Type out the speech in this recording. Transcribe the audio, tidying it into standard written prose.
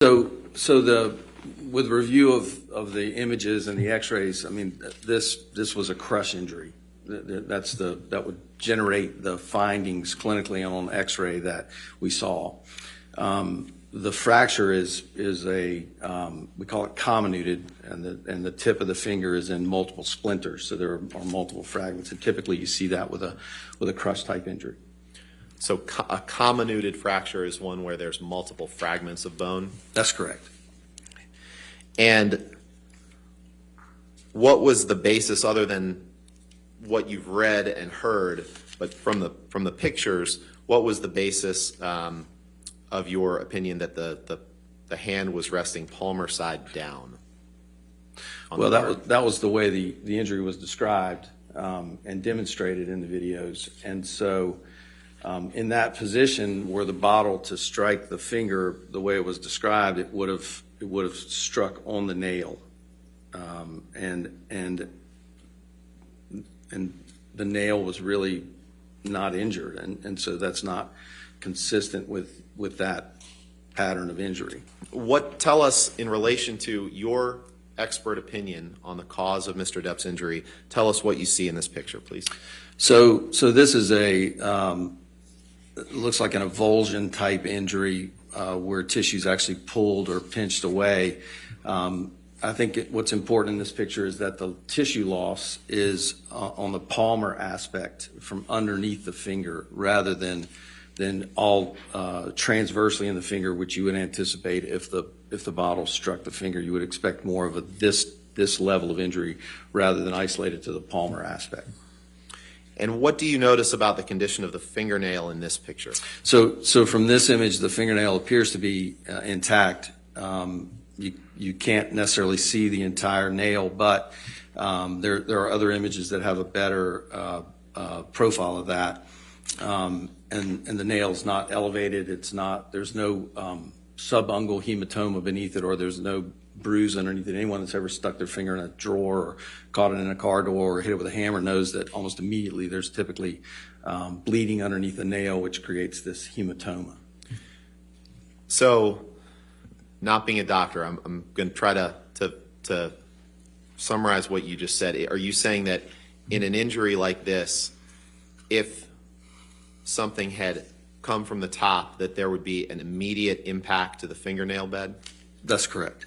With review of the images and the X-rays, I mean, this was a crush injury. That would generate the findings clinically on X-ray that we saw. The fracture is a we call it comminuted, and the tip of the finger is in multiple splinters, so there are multiple fragments, and typically you see that with a crush type injury. So a comminuted fracture is one where there's multiple fragments of bone? That's correct. And what was the basis, other than what you've read and heard, but from the pictures, what was the basis of your opinion that the hand was resting palmar side down? Well, that was the way the injury was described and demonstrated in the videos, and so in that position, were the bottle to strike the finger the way it was described, it would have struck on the nail, and the nail was really not injured, and so that's not consistent with that pattern of injury. Tell us, in relation to your expert opinion on the cause of Mr. Depp's injury, tell us what you see in this picture, please. So this is it looks like an avulsion type injury where tissue's actually pulled or pinched away. I think what's important in this picture is that the tissue loss is on the palmar aspect from underneath the finger rather than all transversely in the finger, which you would anticipate if the bottle struck the finger. You would expect more of this level of injury rather than isolated to the palmar aspect. And what do you notice about the condition of the fingernail in this picture? So from this image, the fingernail appears to be intact. You can't necessarily see the entire nail, but there are other images that have a better profile of that. And the nail's not elevated. There's no subungual hematoma beneath it, or there's no bruise underneath it. Anyone that's ever stuck their finger in a drawer or caught it in a car door or hit it with a hammer knows that almost immediately there's typically bleeding underneath the nail, which creates this hematoma. So, not being a doctor, I'm going to try to summarize what you just said. Are you saying that in an injury like this, if something had come from the top, that there would be an immediate impact to the fingernail bed? That's correct.